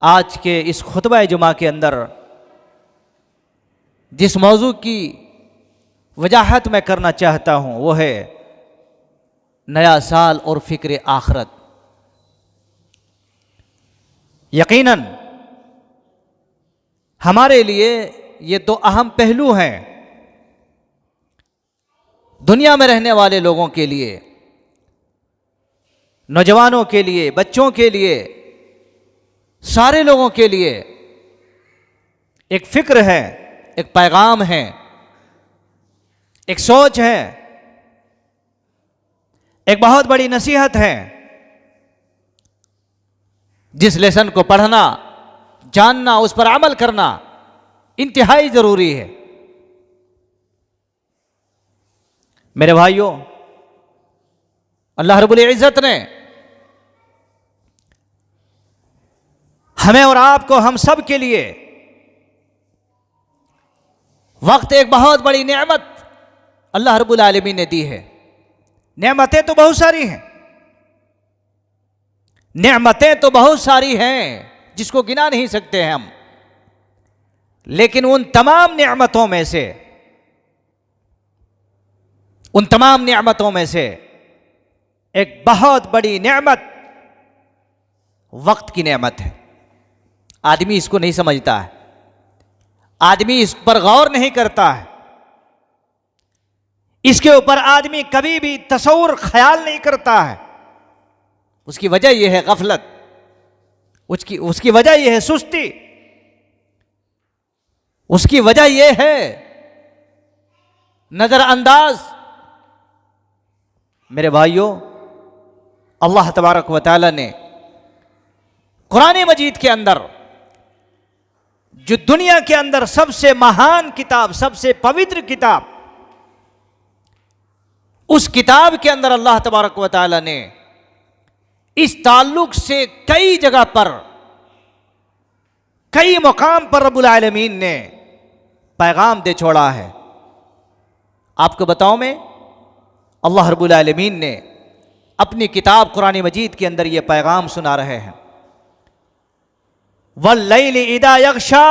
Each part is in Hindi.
आज के इस खुतबा जुमा के अंदर जिस मौजू की वजाहत मैं करना चाहता हूँ वो है नया साल और फ़िक्र आखरत। यकीनन हमारे लिए ये दो अहम पहलू हैं, दुनिया में रहने वाले लोगों के लिए, नौजवानों के लिए, बच्चों के लिए, सारे लोगों के लिए एक फ़िक्र है, एक पैगाम है, एक सोच है, एक बहुत बड़ी नसीहत है जिस लेसन को पढ़ना, जानना, उस पर अमल करना इंतहाई जरूरी है। मेरे भाइयों, अल्लाह रब्बुल इज़्ज़त ने हमें और आपको, हम सब के लिए वक्त एक बहुत बड़ी नेमत अल्लाह रब्बुल आलमीन ने दी है। नेमतें तो बहुत सारी हैं, नेमतें तो बहुत सारी हैं जिसको गिना नहीं सकते हैं हम, लेकिन उन तमाम नेमतों में से, उन तमाम नेमतों में से एक बहुत बड़ी नेमत वक्त की नेमत है। आदमी इसको नहीं समझता है, आदमी इस पर गौर नहीं करता है, इसके ऊपर आदमी कभी भी तसव्वुर ख्याल नहीं करता है। उसकी वजह यह है गफलत, उसकी वजह यह है सुस्ती, उसकी वजह यह है नजरअंदाज। मेरे भाइयों, अल्लाह तबारक व तआला ने कुरान मजीद के अंदर, जो दुनिया के अंदर सबसे महान किताब, सबसे पवित्र किताब, उस किताब के अंदर अल्लाह तबारक व तआला ने इस ताल्लुक से कई जगह पर, कई मुकाम पर रब्बुल आलमीन ने पैगाम दे छोड़ा है। आपको बताऊं, मैं अल्लाह रब्बुल आलमीन ने अपनी किताब कुरान मजीद के अंदर यह पैगाम सुना रहे हैं, वल्लैलि इज़ा यग़शा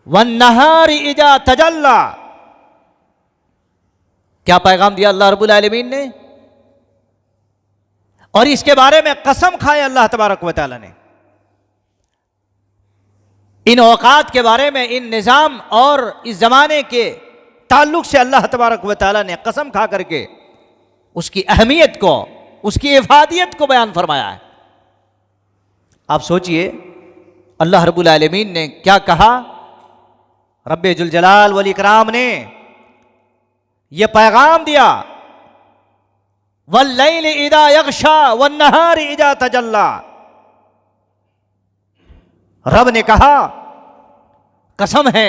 वन्नहारि इज़ा तजल्ला। क्या पैगाम दिया अल्लाह रब्बुल आलमीन ने, और इसके बारे में कसम खाए अल्लाह तबारक व तआला ने। इन औकात के बारे में, इन निज़ाम और इस ज़माने के ताल्लुक से अल्लाह तबारक व तआला ने कसम खा करके उसकी अहमियत को, उसकी इफादियत को बयान फरमाया है। आप सोचिए, अल्लाह रब्बुल आलमीन ने क्या कहा, रब्बे जुल जलाल वल इकराम ने यह पैगाम दिया, वल्लैलि इज़ा यग़शा वन्नहारि इज़ा तजल्ला। रब ने कहा, कसम है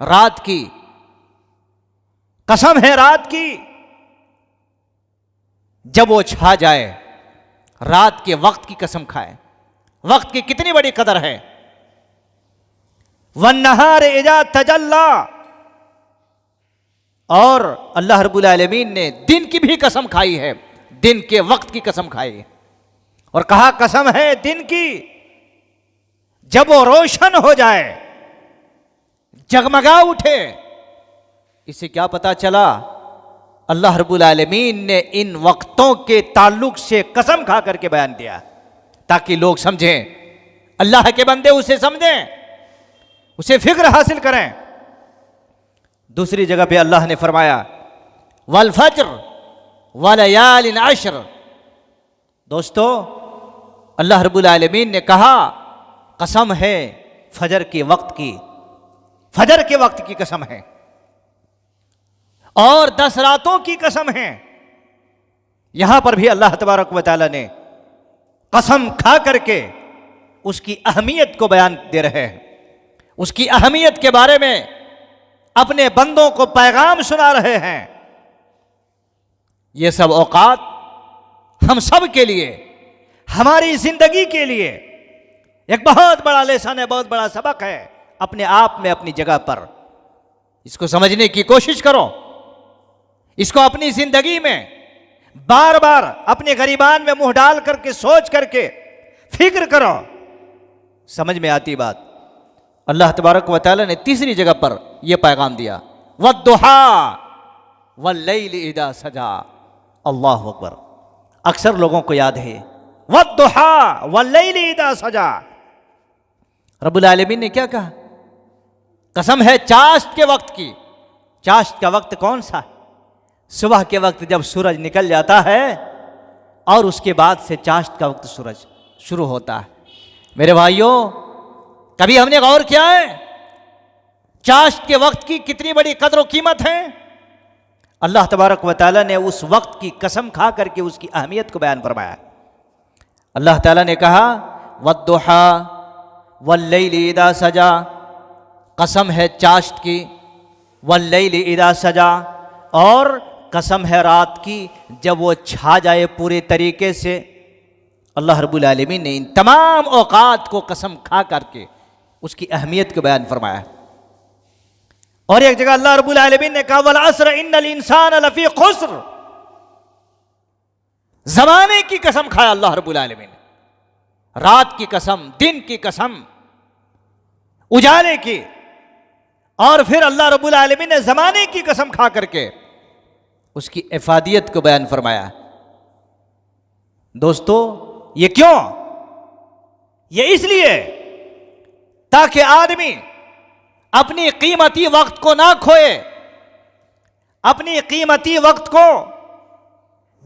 रात की, कसम है रात की जब वो छा जाए। रात के वक्त की कसम खाए, वक्त की कितनी बड़ी कदर है। वन्नहारि इज़ा तजल्ला, और अल्लाह रब्बुल आलमीन ने दिन की भी कसम खाई है, दिन के वक्त की कसम खाई, और कहा कसम है दिन की जब वो रोशन हो जाए, जगमगा उठे। इससे क्या पता चला, अल्लाह रब्बुल आलमीन ने इन वक्तों के ताल्लुक से कसम खा करके बयान दिया ताकि लोग समझें, अल्लाह के बंदे उसे समझें, उसे फिक्र हासिल करें। दूसरी जगह पे अल्लाह ने फरमाया, वल फज्र वलयालिन अश्र। दोस्तों, अल्लाह रब्बुल आलमीन ने कहा, कसम है फजर के वक्त की, फजर के वक्त की कसम है, और 10 रातों की कसम है। यहां पर भी अल्लाह तबारक व तआला ने कसम खा करके उसकी अहमियत को बयान दे रहे हैं, उसकी अहमियत के बारे में अपने बंदों को पैगाम सुना रहे हैं। ये सब औकात हम सब के लिए, हमारी जिंदगी के लिए एक बहुत बड़ा लेसन है, बहुत बड़ा सबक है अपने आप में, अपनी जगह पर। इसको समझने की कोशिश करो, इसको अपनी जिंदगी में बार बार अपने गरीबान में मुंह डाल करके, सोच करके फिक्र करो। समझ में आती बात। अल्लाह तबारक व तआला ने तीसरी जगह पर यह पैगाम दिया, वद्दुहा वल्लैल इज़ा सजा। अल्लाह अकबर। अक्सर लोगों को याद है वद्दुहा वल्लैल इज़ा सजा। रब्बुल आलमीन ने क्या कहा? कसम है चाश्त के वक्त की। चाश्त का वक्त कौन सा? सुबह के वक्त जब सूरज निकल जाता है और उसके बाद से चाश्त का वक्त सूरज शुरू होता है। मेरे भाइयों, कभी हमने गौर किया है चाश्त के वक्त की कितनी बड़ी कदर और कीमत है? अल्लाह तबारक व तआला ने उस वक्त की कसम खा करके उसकी अहमियत को बयान फरमाया। अल्लाह ताला ने कहा वद्दुहा वल्लैल इज़ा सजा, कसम है चाश्त की, वल्लैल इज़ा सजा, और कसम है रात की जब वो छा जाए पूरे तरीके से। अल्लाह रब्बुल आलमीन ने इन तमाम औकात को कसम खा करके उसकी अहमियत को बयान फरमाया। और एक जगह अल्लाह रब्बुल आलमीन ने कहा वल अस्र इन्नल इंसान लफी खुस्र। जमाने की कसम खाया अल्लाह रब्बुल आलमीन ने, रात की कसम, दिन की कसम, उजाले की, और फिर अल्लाह रब्बुल आलमीन ने जमाने की कसम खा करके उसकी इफादियत को बयान फरमाया। दोस्तों, ये क्यों? ये इसलिए ताकि आदमी अपनी कीमती वक्त को ना खोए, अपनी कीमती वक्त को,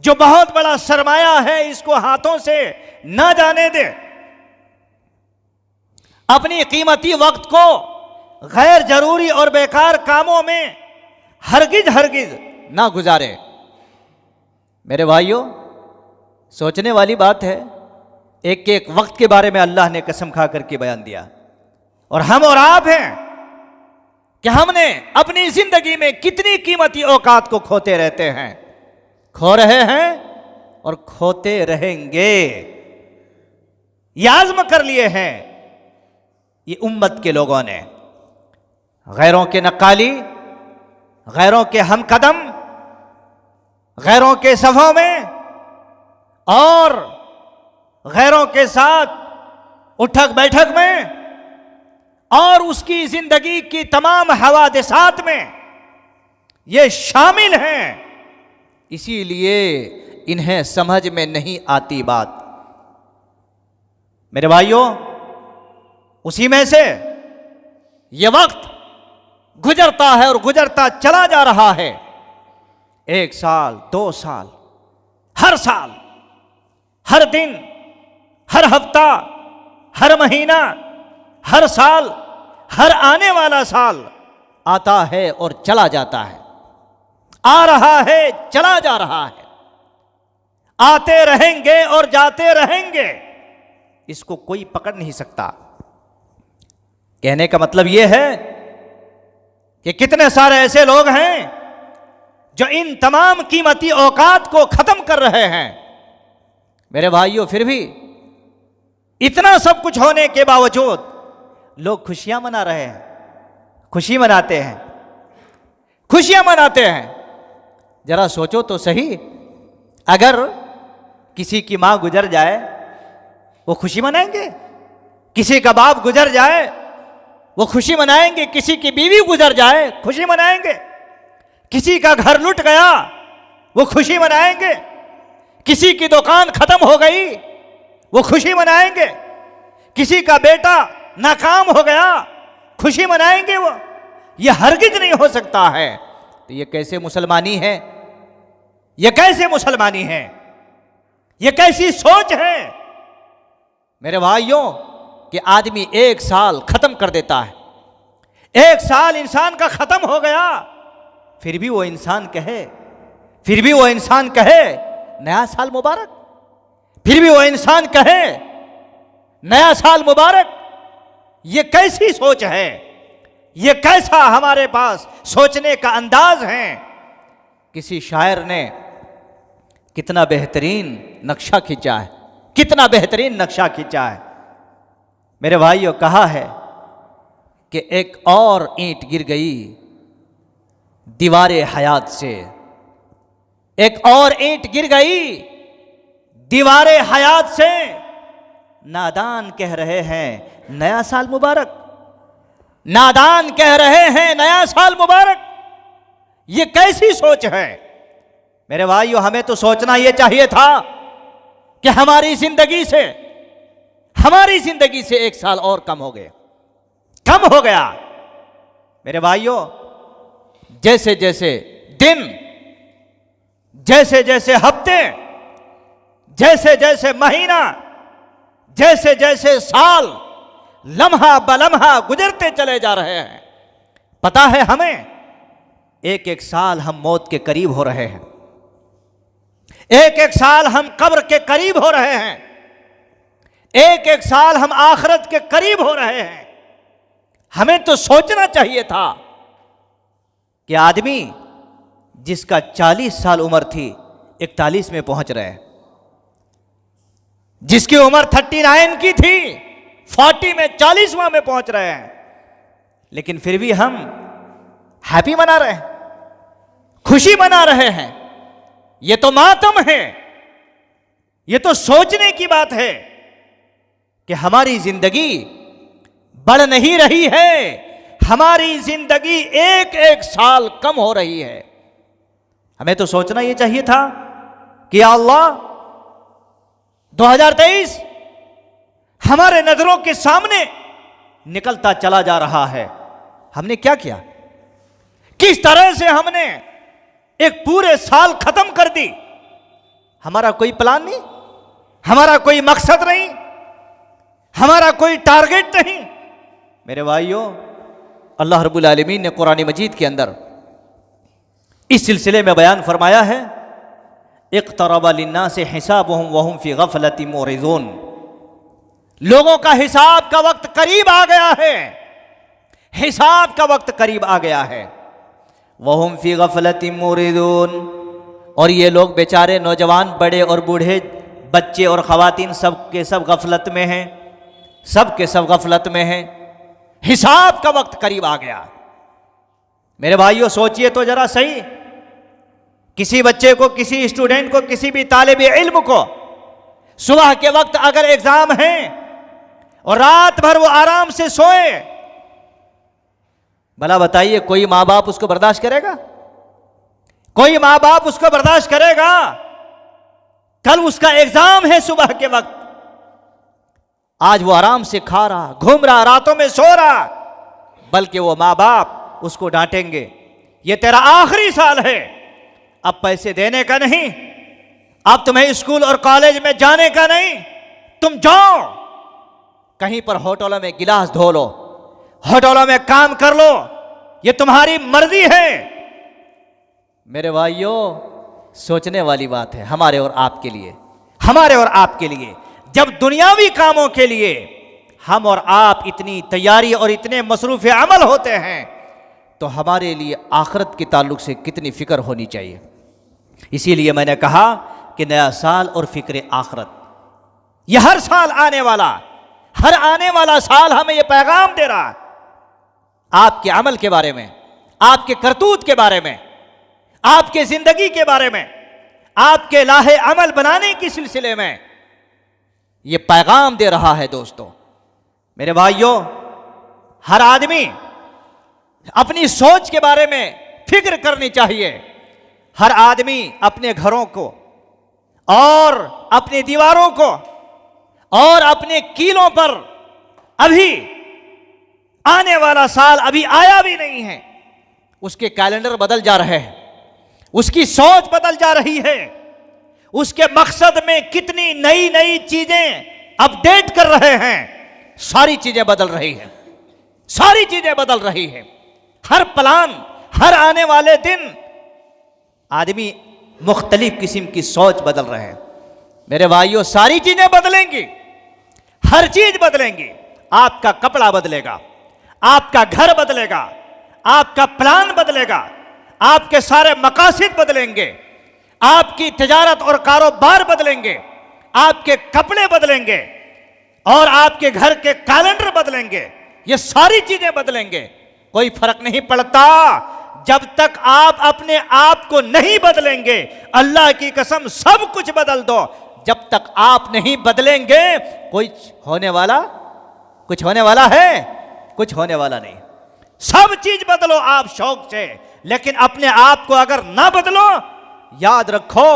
जो बहुत बड़ा सरमाया है, इसको हाथों से ना जाने दे। अपनी कीमती वक्त को गैर जरूरी और बेकार कामों में हरगिज हरगिज ना गुजारे। मेरे भाइयों, सोचने वाली बात है, एक एक वक्त के बारे में अल्लाह ने कसम खा करके बयान दिया। और हम और आप हैं कि हमने अपनी जिंदगी में कितनी कीमती औकात को खोते रहते हैं, खो रहे हैं और खोते रहेंगे। ये आज़म कर लिए हैं ये उम्मत के लोगों ने, गैरों के नक्काली, गैरों के हमकदम, गैरों के सफ़ों में और गैरों के साथ उठक बैठक में और उसकी जिंदगी की तमाम हवादिसात में ये शामिल हैं। इसीलिए इन्हें समझ में नहीं आती बात। मेरे भाइयों, उसी में से ये वक्त गुजरता है और गुजरता चला जा रहा है। 1 साल, 2 साल, हर साल, हर दिन, हर हफ्ता, हर महीना, हर साल, हर आने वाला साल आता है और चला जाता है, आ रहा है, चला जा रहा है, आते रहेंगे और जाते रहेंगे। इसको कोई पकड़ नहीं सकता। कहने का मतलब यह है कि कितने सारे ऐसे लोग हैं जो इन तमाम कीमती औकात को खत्म कर रहे हैं। मेरे भाइयों, फिर भी इतना सब कुछ होने के बावजूद लोग खुशियां मना रहे हैं, खुशी मनाते हैं, खुशियां मनाते हैं। जरा सोचो तो सही, अगर किसी की मां गुजर जाए वो खुशी मनाएंगे? किसी का बाप गुजर जाए वो खुशी मनाएंगे? किसी की बीवी गुजर जाए खुशी मनाएंगे? किसी का घर लुट गया वो खुशी मनाएंगे? किसी की दुकान खत्म हो गई वो खुशी मनाएंगे? किसी का बेटा नाकाम हो गया खुशी मनाएंगे वो? ये हरगिज नहीं हो सकता है। तो ये कैसे मुसलमानी है? ये कैसे मुसलमानी है? ये कैसी सोच है? मेरे भाइयों, कि आदमी 1 साल खत्म कर देता है, 1 साल इंसान का खत्म हो गया, फिर भी वो इंसान कहे नया साल मुबारक, फिर भी वो इंसान कहे नया साल मुबारक। ये कैसी सोच है? ये कैसा हमारे पास सोचने का अंदाज है? किसी शायर ने कितना बेहतरीन नक्शा खींचा है, कितना बेहतरीन नक्शा खींचा है। मेरे भाइयों, कहा है कि एक और ईंट गिर गई दीवारे हयात से, एक और ईंट गिर गई दीवारे हयात से, नादान कह रहे हैं नया साल मुबारक, नादान कह रहे हैं नया साल मुबारक। ये कैसी सोच है मेरे भाइयों? हमें तो सोचना यह चाहिए था कि हमारी जिंदगी से एक साल और कम हो गया। मेरे भाइयों, जैसे जैसे दिन, जैसे जैसे हफ्ते, जैसे जैसे महीना, जैसे जैसे साल लम्हा बलम्हा गुजरते चले जा रहे हैं, पता है हमें एक एक साल हम मौत के करीब हो रहे हैं, एक एक साल हम कब्र के करीब हो रहे हैं, एक एक साल हम आखिरत के करीब हो रहे हैं। हमें तो सोचना चाहिए था कि आदमी जिसका 40 साल उम्र थी 41 में पहुंच रहे हैं, जिसकी उम्र 39 की थी 40 में 40वां में पहुंच रहे हैं, लेकिन फिर भी हम हैप्पी मना रहे हैं, खुशी मना रहे हैं। यह तो मातम है, यह तो सोचने की बात है कि हमारी जिंदगी बढ़ नहीं रही है, हमारी जिंदगी एक एक साल कम हो रही है। हमें तो सोचना यह चाहिए था कि या अल्लाह 2023 हमारे नजरों के सामने निकलता चला जा रहा है। हमने क्या किया? किस तरह से हमने एक पूरे साल खत्म कर दी? हमारा कोई प्लान नहीं, हमारा कोई मकसद नहीं, हमारा कोई टारगेट नहीं। मेरे भाइयों, अल्लाह रब्बुल आलमीन ने कुरान मजीद के अंदर इस सिलसिले में बयान फरमाया है, इक़्तरबा लिन्नासि हिसाबुहुम वहुम फी गफ़लतिन मुरिज़ून। लोगों का हिसाब का वक्त करीब आ गया है, हिसाब का वक्त करीब आ गया है। वहुम फी गफ़लतिन मुरिज़ून, और ये लोग बेचारे नौजवान, बड़े और बूढ़े, बच्चे और ख़वातीन सब के सब गफलत में हैं, सब के सब गफलत में हैं। हिसाब का वक्त करीब आ गया। मेरे भाइयों, सोचिए तो जरा सही, किसी बच्चे को, किसी स्टूडेंट को, किसी भी तालिब इल्म को सुबह के वक्त अगर एग्जाम है और रात भर वो आराम से सोए, भला बताइए कोई माँ बाप उसको बर्दाश्त करेगा? कोई माँ बाप उसको बर्दाश्त करेगा? कल उसका एग्जाम है सुबह के वक्त, आज वो आराम से खा रहा, घूम रहा, रातों में सो रहा, बल्कि वो माँ बाप उसको डांटेंगे, ये तेरा आखिरी साल है, अब पैसे देने का नहीं, अब तुम्हें स्कूल और कॉलेज में जाने का नहीं, तुम जाओ कहीं पर होटलों में गिलास धो लो, होटलों में काम कर लो, ये तुम्हारी मर्जी है। मेरे भाइयों, सोचने वाली बात है हमारे और आपके लिए, हमारे और आपके लिए। जब दुनियावी कामों के लिए हम और आप इतनी तैयारी और इतने मसरूफ़ अमल होते हैं, तो हमारे लिए आखिरत के ताल्लुक से कितनी फिक्र होनी चाहिए। इसीलिए मैंने कहा कि नया साल और फिक्र आखिरत, यह हर साल आने वाला, हर आने वाला साल हमें यह पैगाम दे रहा है, आपके अमल के बारे में, आपके करतूत के बारे में, आपके जिंदगी के बारे में, आपके लाहे अमल बनाने के सिलसिले में यह पैगाम दे रहा है। दोस्तों, मेरे भाइयों, हर आदमी अपनी सोच के बारे में फिक्र करनी चाहिए। हर आदमी अपने घरों को और अपनी दीवारों को और अपने कीलों पर, अभी आने वाला साल अभी आया भी नहीं है, उसके कैलेंडर बदल जा रहे हैं, उसकी सोच बदल जा रही है, उसके मकसद में कितनी नई नई चीजें अपडेट कर रहे हैं, सारी चीजें बदल रही हैं, सारी चीजें बदल रही हैं। हर प्लान, हर आने वाले दिन आदमी मुख्तलिफ किस्म की सोच बदल रहे हैं। मेरे भाइयों, सारी चीजें बदलेंगी, हर चीज बदलेंगी। आपका कपड़ा बदलेगा, आपका घर बदलेगा, आपका प्लान बदलेगा, आपके सारे मकासद बदलेंगे, आपकी तिजारत और कारोबार बदलेंगे, आपके कपड़े बदलेंगे और आपके घर के कैलेंडर बदलेंगे। ये सारी चीजें बदलेंगे। कोई फर्क नहीं पड़ता जब तक आप अपने आप को नहीं बदलेंगे। अल्लाह की कसम, सब कुछ बदल दो, जब तक आप नहीं बदलेंगे कुछ होने वाला है? कुछ होने वाला नहीं। सब चीज बदलो आप शौक से, लेकिन अपने आप को अगर ना बदलो, याद रखो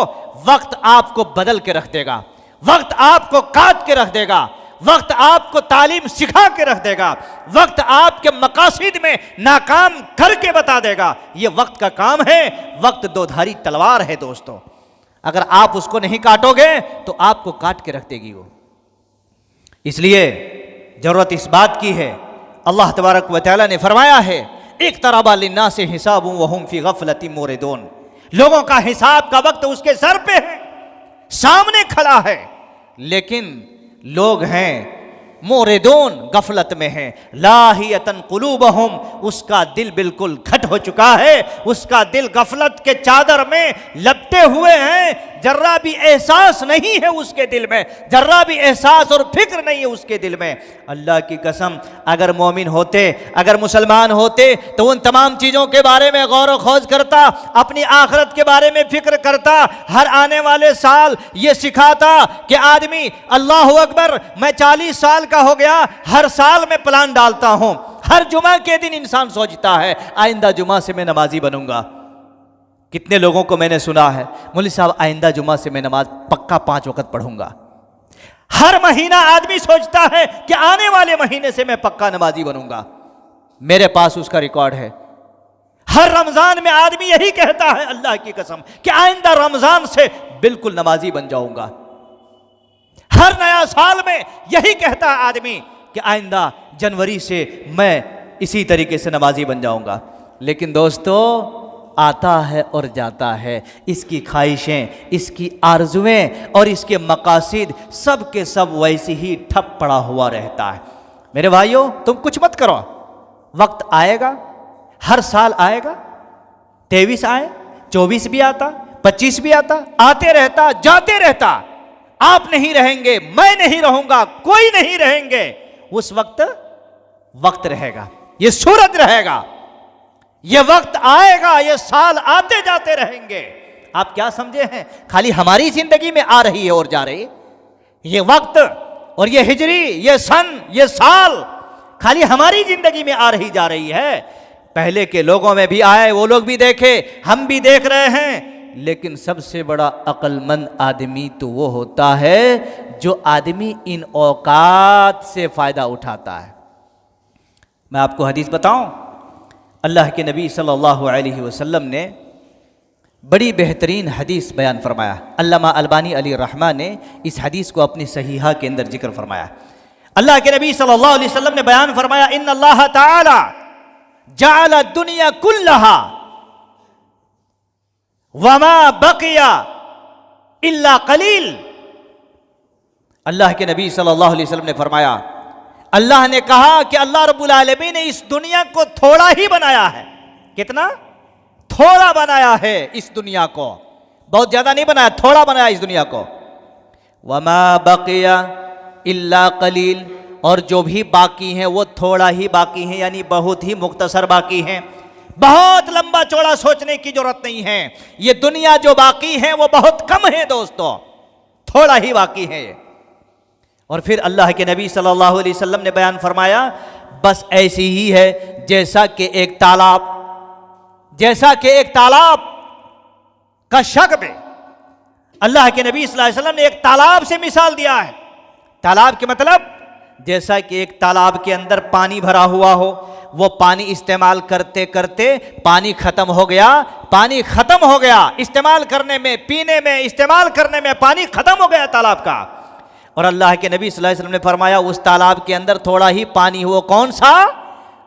वक्त आपको बदल के रख देगा, वक्त आपको काट के रख देगा, वक्त आपको तालीम सिखा के रख देगा, वक्त आपके मकासद में नाकाम करके बता देगा। यह वक्त का काम है। वक्त दोधारी तलवार है दोस्तों, अगर आप उसको नहीं काटोगे तो आपको काट के रख देगी वो। इसलिए जरूरत इस बात की है, अल्लाह तबारक व तआला ने फरमाया है इक़्तरबा लिन्नासि हिसाबुहुम व हुम फी गफ़लतिन मुरिदून। लोगों का हिसाब का वक्त उसके सर पे है, सामने खड़ा है, लेकिन लोग हैं मोरेदोन, गफलत में हैं। लाहियतन कुलूबहुम, उसका दिल बिल्कुल घट हो चुका है, उसका दिल गफलत के चादर में लपटे हुए हैं। जर्रा भी एहसास नहीं है उसके दिल में, जर्रा भी एहसास और फिक्र नहीं है उसके दिल में। अल्लाह की कसम, अगर मोमिन होते, अगर मुसलमान होते तो उन तमाम चीज़ों के बारे में गौर व खोज करता, अपनी आखिरत के बारे में फिक्र करता, हर आने वाले साल ये सिखाता कि आदमी अल्लाह अकबर, मैं 40 साल का हो गया, हर साल में प्लान डालता हूं, हर जुमा के दिन इंसान सोचता है आइंदा जुमा से मैं नमाजी बनूंगा। कितने लोगों को मैंने सुना है, मौलवी साहब आइंदा जुमा से मैं नमाज पक्का 5 वक्त पढ़ूंगा। हर महीना आदमी सोचता है कि आने वाले महीने से मैं पक्का नमाजी बनूंगा। मेरे पास उसका रिकॉर्ड है। हर रमजान में आदमी यही कहता है अल्लाह की कसम कि आइंदा रमजान से बिल्कुल नमाजी बन जाऊंगा। हर नया साल में यही कहता है आदमी कि आइंदा जनवरी से मैं इसी तरीके से नमाजी बन जाऊंगा। लेकिन दोस्तों, आता है और जाता है, इसकी ख्वाहिशें, इसकी आरजुएं और इसके मकासद सब के सब वैसे ही ठप पड़ा हुआ रहता है। मेरे भाइयों, तुम कुछ मत करो, वक्त आएगा, हर साल आएगा, 23 आए, 24 भी आता, 25 भी आता, आते रहता, जाते रहता। आप नहीं रहेंगे, मैं नहीं रहूंगा, कोई नहीं रहेंगे। उस वक्त वक्त रहेगा, ये सूरज रहेगा, ये वक्त आएगा, ये साल आते जाते रहेंगे। आप क्या समझे हैं खाली हमारी जिंदगी में आ रही है और जा रही है? ये वक्त और ये हिजरी, ये सन, ये साल खाली हमारी जिंदगी में आ रही जा रही है। पहले के लोगों में भी आए, वो लोग भी देखे, हम भी देख रहे हैं। लेकिन सबसे बड़ा अक्लमंद आदमी तो वो होता है जो आदमी इन औकात से फायदा उठाता है। मैं आपको हदीस बताऊं, अल्लाह के नबी सल्लल्लाहु अलैहि वसल्लम ने बड़ी बेहतरीन हदीस बयान फरमाया। अल्लामा अलबानी अली रहमा ने इस हदीस को अपनी सहीहा के अंदर जिक्र फरमाया। अल्लाह के नबी सल्लल्लाहु अलैहि वसल्लम ने बयान फरमाया, इन्नल्लाह ताला जअल दुनिया कुल्लहा वमा बकिया इल्ला कलील। अल्लाह के नबी सल्लल्लाहु अलैहि वसल्लम ने फरमाया, अल्लाह ने कहा कि अल्लाह रब्बुल आलमीन ने इस दुनिया को थोड़ा ही बनाया है। कितना? थोड़ा बनाया है इस दुनिया को, बहुत ज्यादा नहीं बनाया, थोड़ा बनाया इस दुनिया को। वमा बकिया इल्ला कलील, और जो भी बाकी हैं वो थोड़ा ही बाकी हैं, यानी बहुत ही मुख्तसर बाकी हैं। बहुत लंबा चौड़ा सोचने की जरूरत नहीं है। ये दुनिया जो बाकी है वो बहुत कम है दोस्तों, थोड़ा ही बाकी है। और फिर अल्लाह के नबी सल्लल्लाहु अलैहि वसल्लम ने बयान फरमाया, बस ऐसी ही है जैसा कि एक तालाब का शक में अल्लाह के नबी सल्लल्लाहु अलैहि वसल्लम ने एक तालाब से मिसाल दिया है। तालाब के मतलब जैसा कि एक तालाब के अंदर पानी भरा हुआ हो, वो पानी इस्तेमाल करते करते पानी खत्म हो गया, इस्तेमाल करने में, पीने में, इस्तेमाल करने में पानी खत्म हो गया तालाब का। और अल्लाह के नबी सल्लल्लाहु अलैहि वसल्लम ने फरमाया, उस तालाब के अंदर थोड़ा ही पानी हो, कौन सा?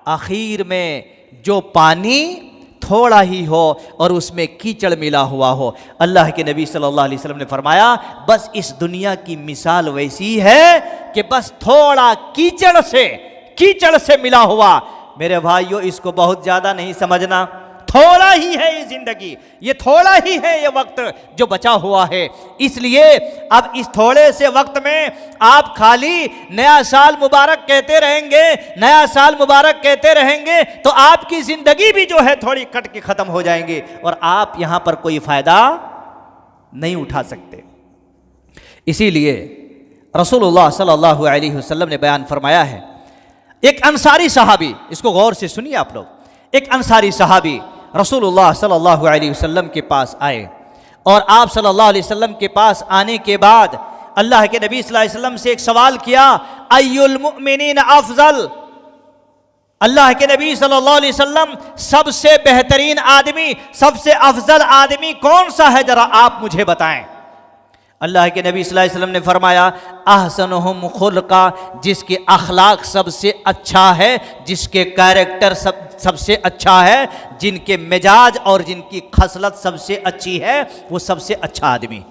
आखिर में जो पानी थोड़ा ही हो और उसमें कीचड़ मिला हुआ हो। अल्लाह के नबी सल्लल्लाहु अलैहि वसल्लम ने फरमाया, बस इस दुनिया की मिसाल वैसी है कि बस थोड़ा कीचड़ से मिला हुआ। मेरे भाइयों, इसको बहुत ज्यादा नहीं समझना, थोड़ा ही है ये जिंदगी, ये थोड़ा ही है ये वक्त जो बचा हुआ है। इसलिए अब इस थोड़े से वक्त में आप खाली नया साल मुबारक कहते रहेंगे, नया साल मुबारक कहते रहेंगे, तो आपकी जिंदगी भी जो है थोड़ी कट के खत्म हो जाएंगी और आप यहां पर कोई फायदा नहीं उठा सकते। इसीलिए रसूलुल्लाह सल्लल्लाहु अलैहि वसल्लम ने बयान फरमाया है, एक अंसारी सहाबी, इसको गौर से सुनिए आप लोग, एक अंसारी सहाबी रसूलुल्लाह सल्लल्लाहु अलैहि वसल्लम के पास आए और आप सल्लल्लाहु अलैहि वसल्लम के पास आने के बाद अल्लाह के नबी सल्लल्लाहु अलैहि वसल्लम से एक सवाल किया, अय्युल मुमिनीन अफजल, अल्लाह के नबी सल्लल्लाहु अलैहि वसल्लम सबसे बेहतरीन आदमी, सबसे अफजल आदमी कौन सा है, जरा आप मुझे बताएं। अल्लाह के नबी सल्लल्लाहु अलैहि वसल्लम ने फरमाया, अहसनुहुम खुल्का, जिसके अखलाक सबसे अच्छा है, जिसके कैरेक्टर सबसे अच्छा है, जिनके मिजाज और जिनकी खसलत सबसे अच्छी है, वो सबसे अच्छा आदमी।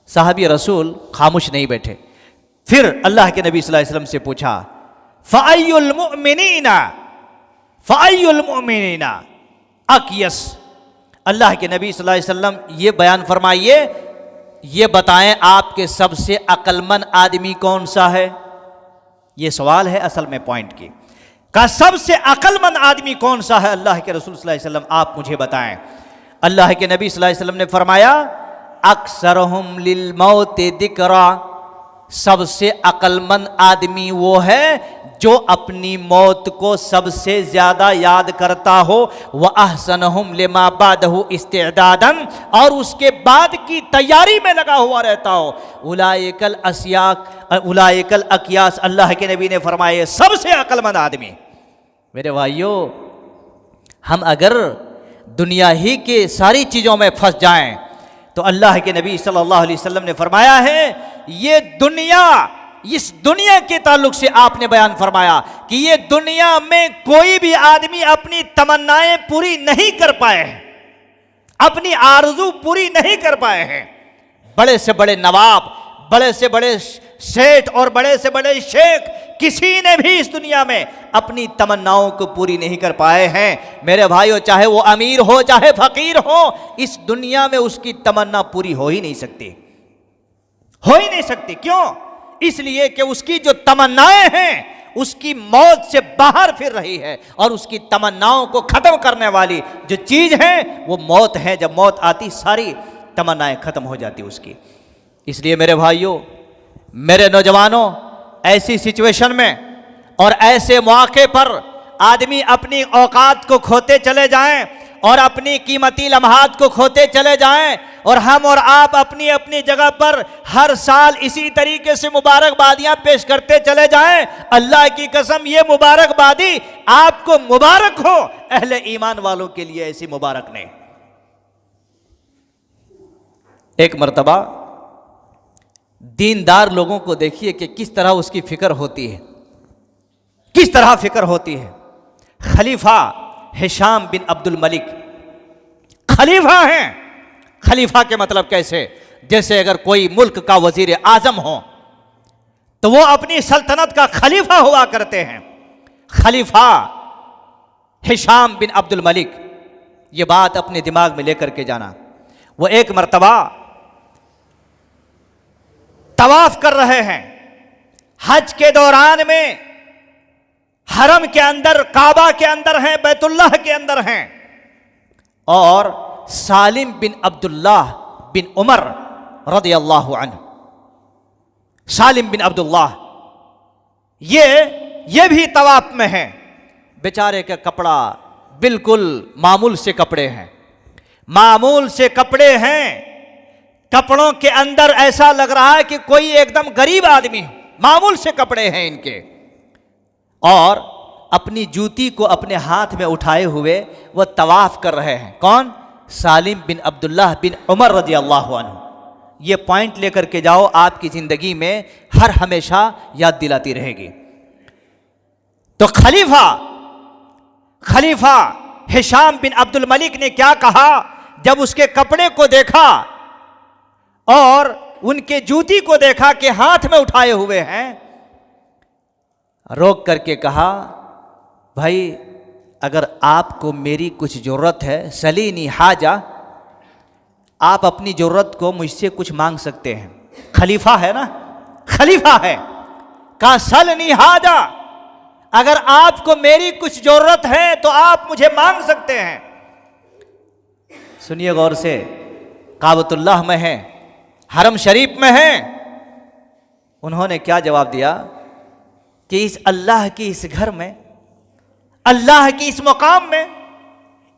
साहबी रसूल खामोश नहीं बैठे। फिर अल्लाह के नबी सल्लल्लाहु अलैहि वसल्लम से पूछा, फ़अय्युल मुमिनीना अक़यस, अल्लाह के नबी सल्लल्लाहु अलैहि वसल्लम ये बयान फरमाइए, ये बताएं आपके सबसे अक्लमंद आदमी कौन सा है। ये सवाल है असल में पॉइंट की, का सबसे अक्लमंद आदमी कौन सा है अल्लाह के रसूल सल्लल्लाहु अलैहि वसल्लम, आप मुझे बताएं। अल्लाह के नबी सल्लल्लाहु अलैहि वसल्लम ने फरमाया, अक्सरहुम लिल मौत दिक्रा, सबसे अक्लमंद आदमी वो है जो अपनी मौत को सबसे ज्यादा याद करता हो, व अहसनहुम लिमा बादहु इस्तिदादन, और उसके बाद की तैयारी में लगा हुआ रहता हो। उलाइकल अकियास, अल्लाह के नबी ने फरमाए सबसे अक्लमंद आदमी। मेरे भाइयों, हम अगर दुनिया ही के सारी चीजों में फंस जाएं तो अल्लाह के नबी सल्लल्लाहु अलैहि वसल्लम ने फरमाया है, ये दुनिया, इस दुनिया के ताल्लुक से आपने बयान फरमाया कि ये दुनिया में कोई भी आदमी अपनी तमन्नाएं पूरी नहीं कर पाए हैं, अपनी आरज़ू पूरी नहीं कर पाए हैं। बड़े से बड़े नवाब, बड़े से बड़े सेठ और बड़े से बड़े शेख, किसी ने भी इस दुनिया में अपनी तमन्नाओं को पूरी नहीं कर पाए हैं। मेरे भाइयों, चाहे वो अमीर हो चाहे फकीर हो, इस दुनिया में उसकी तमन्ना पूरी हो ही नहीं सकती, हो ही नहीं सकती। क्यों? इसलिए कि उसकी जो तमन्नाएं हैं उसकी मौत से बाहर फिर रही है, और उसकी तमन्नाओं को खत्म करने वाली जो चीज है वो मौत है। जब मौत आती सारी तमन्नाएं खत्म हो जाती उसकी। इसलिए मेरे भाइयों, मेरे नौजवानों, ऐसी सिचुएशन में और ऐसे मौके पर आदमी अपनी औकात को खोते चले जाएं और अपनी कीमती लम्हात को खोते चले जाएं, और हम और आप अपनी अपनी जगह पर हर साल इसी तरीके से मुबारकबादियां पेश करते चले जाएं। अल्लाह की कसम, ये मुबारकबादी आपको मुबारक हो, अहले ईमान वालों के लिए ऐसी मुबारक नहीं। एक मर्तबा दीनदार लोगों को देखिए कि किस तरह उसकी फिक्र होती है, किस तरह फिक्र होती है। खलीफा हिशाम बिन अब्दुल मलिक खलीफा हैं। खलीफा के मतलब कैसे? जैसे अगर कोई मुल्क का वजीर आजम हो तो वो अपनी सल्तनत का खलीफा हुआ करते हैं। खलीफा हिशाम बिन अब्दुल मलिक, ये बात अपने दिमाग में लेकर के जाना। वो एक मर्तबा तवाफ कर रहे हैं, हज के दौरान में हरम के अंदर, काबा के अंदर हैं, बैतुल्लाह के अंदर हैं, और सालिम बिन अब्दुल्लाह बिन उमर रदियल्लाहु अन्हु, सालिम बिन अब्दुल्लाह ये भी तवाफ में हैं। बेचारे का कपड़ा बिल्कुल मामूल से कपड़े हैं, मामूल से कपड़े हैं। कपड़ों के अंदर ऐसा लग रहा है कि कोई एकदम गरीब आदमी, मामूल से कपड़े हैं इनके, और अपनी जूती को अपने हाथ में उठाए हुए वह तवाफ कर रहे हैं। कौन? सालिम बिन अब्दुल्लाह बिन उमर रज़ियल्लाहु अन्हु। ये पॉइंट लेकर के जाओ, आपकी जिंदगी में हर हमेशा याद दिलाती रहेगी। तो खलीफा हिशाम बिन अब्दुल मलिक ने क्या कहा जब उसके कपड़े को देखा और उनके जूती को देखा कि हाथ में उठाए हुए हैं? रोक करके कहा, भाई अगर आपको मेरी कुछ ज़रूरत है, सलीनी हाजा, आप अपनी ज़रूरत को मुझसे कुछ मांग सकते हैं। खलीफा है ना, खलीफा है, का सलनी हाजा, अगर आपको मेरी कुछ ज़रूरत है तो आप मुझे मांग सकते हैं। सुनिए गौर से, काबतुल्लाह में है, हरम शरीफ में है, उन्होंने क्या जवाब दिया कि इस अल्लाह की इस घर में, अल्लाह की इस मुकाम में,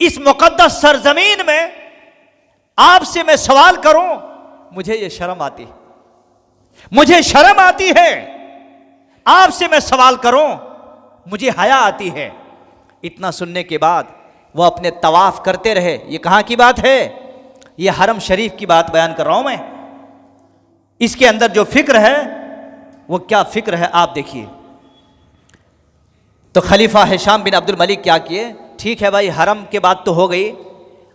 इस मुकद्दस सरजमीन में आपसे मैं सवाल करूं, मुझे ये शर्म आती, मुझे शर्म आती है। आपसे मैं सवाल करूं, मुझे हया आती है। इतना सुनने के बाद वो अपने तवाफ करते रहे। ये कहां की बात है? ये हरम शरीफ की बात बयान कर रहा हूं मैं। इसके अंदर जो फिक्र है वो क्या फिक्र है आप देखिए। तो खलीफा हिशाम बिन अब्दुल मलिक क्या किए? ठीक है भाई, हरम के बात तो हो गई।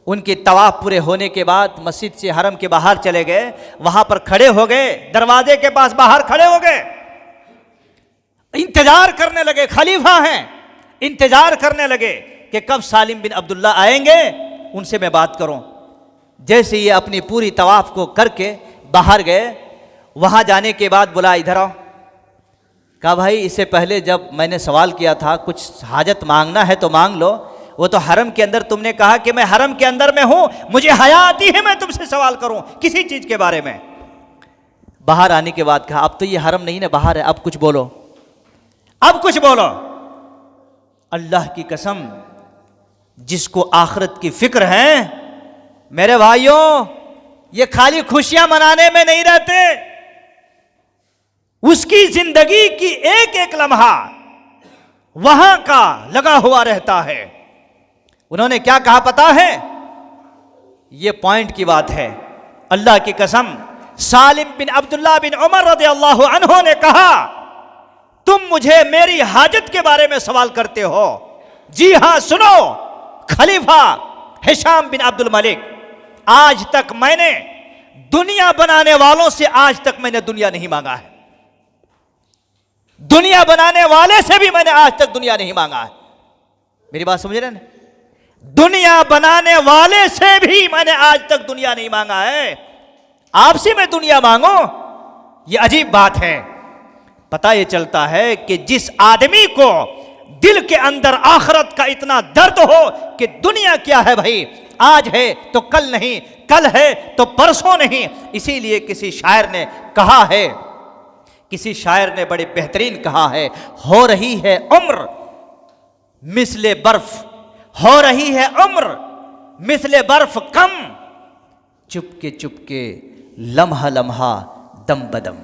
उनके तवाफ पूरे होने के बाद मस्जिद से हरम के बाहर चले गए, वहां पर खड़े हो गए, दरवाजे के पास बाहर खड़े हो गए, इंतजार करने लगे। खलीफा हैं, इंतजार करने लगे कि कब सालिम बिन अब्दुल्ला आएंगे, उनसे मैं बात करूं। जैसे ये अपनी पूरी तवाफ को करके बाहर गए, वहां जाने के बाद बोला इधर आओ। कहा भाई इससे पहले जब मैंने सवाल किया था कुछ हाजत मांगना है तो मांग लो, वो तो हरम के अंदर तुमने कहा कि मैं हरम के अंदर में हूं, मुझे हया आती है मैं तुमसे सवाल करूं किसी चीज के बारे में। बाहर आने के बाद कहा अब तो ये हरम नहीं ना, बाहर है, अब कुछ बोलो, अब कुछ बोलो। अल्लाह की कसम, जिसको आखिरत की फिक्र है मेरे भाइयों, ये खाली खुशियां मनाने में नहीं रहते, उसकी जिंदगी की एक एक लम्हा वहां का लगा हुआ रहता है। उन्होंने क्या कहा पता है? ये पॉइंट की बात है। अल्लाह की कसम, सालिम बिन अब्दुल्ला बिन उमर रज़ियल्लाहु अन्हु ने कहा तुम मुझे मेरी हाजत के बारे में सवाल करते हो? जी हां, सुनो खलीफा हिशाम बिन अब्दुल मलिक, आज तक मैंने दुनिया बनाने वालों से आज तक मैंने दुनिया नहीं मांगा है, दुनिया बनाने वाले से भी मैंने आज तक दुनिया नहीं मांगा है। मेरी बात समझ रहे हैं? दुनिया बनाने वाले से भी मैंने आज तक दुनिया नहीं मांगा है, आपसे मैं दुनिया मांगू? ये अजीब बात है। पता ये चलता है कि जिस आदमी को दिल के अंदर आखिरत का इतना दर्द हो कि दुनिया क्या है भाई, आज है तो कल नहीं, कल है तो परसों नहीं। इसीलिए किसी शायर ने कहा है, किसी शायर ने बड़े बेहतरीन कहा है, हो रही है उम्र मिसले बर्फ, हो रही है उम्र मिसले बर्फ कम, चुपके चुपके लम्हा लम्हा दम बदम।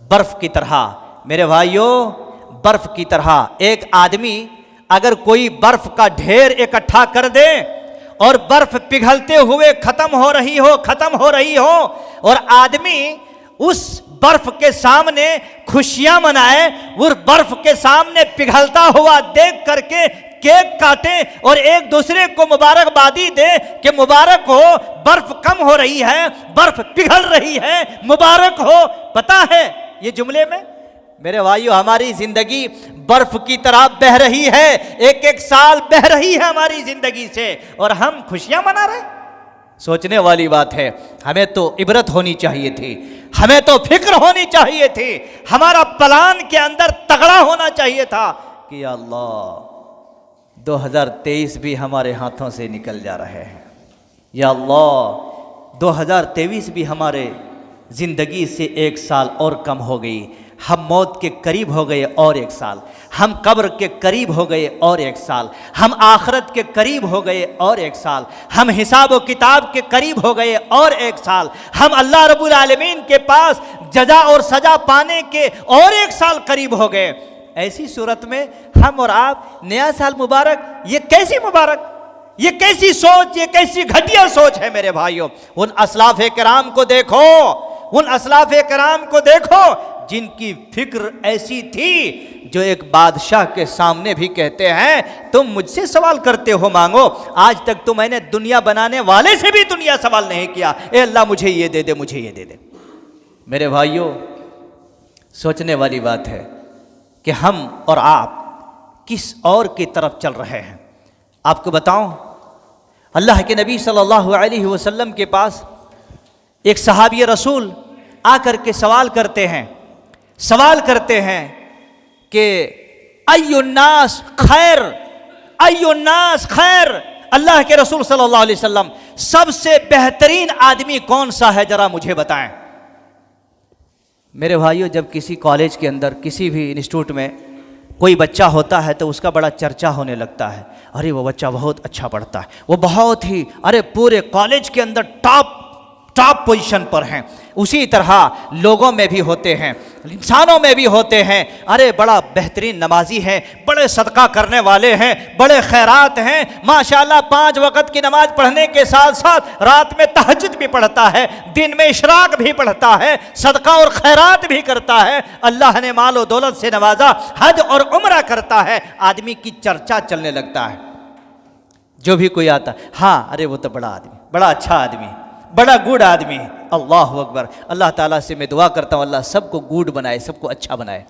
बर्फ की तरह मेरे भाइयों, बर्फ की तरह एक आदमी अगर कोई बर्फ का ढेर इकट्ठा कर दे और बर्फ पिघलते हुए खत्म हो रही हो, खत्म हो रही हो, और आदमी उस बर्फ के सामने खुशियां मनाए, उस बर्फ के सामने पिघलता हुआ देख करके केक काटे और एक दूसरे को मुबारकबादी दे कि मुबारक हो, बर्फ कम हो रही है, बर्फ पिघल रही है, मुबारक हो। पता है ये जुमले में मेरे भाइयों हमारी जिंदगी बर्फ की तरह बह रही है, एक एक साल बह रही है हमारी जिंदगी से, और हम खुशियां मना रहे। सोचने वाली बात है। हमें तो इबरत होनी चाहिए थी, हमें तो फिक्र होनी चाहिए थी, हमारा प्लान के अंदर तगड़ा होना चाहिए था कि अल्लाह 2023 भी हमारे हाथों से निकल जा रहे हैं, या अल्लाह 2023 भी हमारे ज़िंदगी से एक साल और कम हो गई, हम मौत के करीब हो गए और एक साल, हम कब्र के करीब हो गए और एक साल, हम आखिरत के करीब हो गए और एक साल, हम हिसाब व किताब के करीब हो गए और एक साल, हम अल्लाह रब्बुल आलमीन के पास जजा और सजा पाने के और एक साल करीब हो गए। ऐसी सूरत में हम और आप नया साल मुबारक, ये कैसी मुबारक, ये कैसी सोच, ये कैसी घटिया सोच है मेरे भाइयों। उन असलाफ किराम को देखो, उन असलाफ किराम को देखो जिनकी फिक्र ऐसी थी, जो एक बादशाह के सामने भी कहते हैं तुम मुझसे सवाल करते हो मांगो, आज तक तो मैंने दुनिया बनाने वाले से भी दुनिया सवाल नहीं किया, ए अल्लाह मुझे ये दे दे, मुझे ये दे दे। मेरे भाइयों सोचने वाली बात है कि हम और आप किस और की तरफ चल रहे हैं। आपको बताऊं, अल्लाह के नबी सल्लल्लाहु अलैहि वसल्लम के पास एक सहाबी रसूल आकर के सवाल करते हैं कि अय्युन्नास खैर, अय्युन्नास खैर, अल्लाह के रसूल सल्लल्लाहु अलैहि वसल्लम सबसे बेहतरीन आदमी कौन सा है, जरा मुझे बताएं। मेरे भाइयों, जब किसी कॉलेज के अंदर किसी भी इंस्टीट्यूट में कोई बच्चा होता है तो उसका बड़ा चर्चा होने लगता है। अरे वो बच्चा बहुत अच्छा पढ़ता है, वो बहुत ही, अरे पूरे कॉलेज के अंदर टॉप पोजीशन पर हैं। उसी तरह लोगों में भी होते हैं, इंसानों में भी होते हैं। अरे बड़ा बेहतरीन नमाजी है, बड़े सदका करने वाले हैं, बड़े खैरात हैं, माशाल्लाह 5 वक़्त की नमाज पढ़ने के साथ साथ रात में तहज्जुद भी पढ़ता है, दिन में इशराक भी पढ़ता है, सदका और खैरात भी करता है, अल्लाह ने माल और दौलत से नवाजा, हज और उम्रा करता है। आदमी की चर्चा चलने लगता है। जो भी कोई आता, हाँ अरे वो तो बड़ा आदमी, बड़ा अच्छा आदमी, बड़ा गुड आदमी। अल्लाह अकबर। अल्लाह ताला से मैं दुआ करता हूँ अल्लाह सबको गुड बनाए, सबको अच्छा बनाए।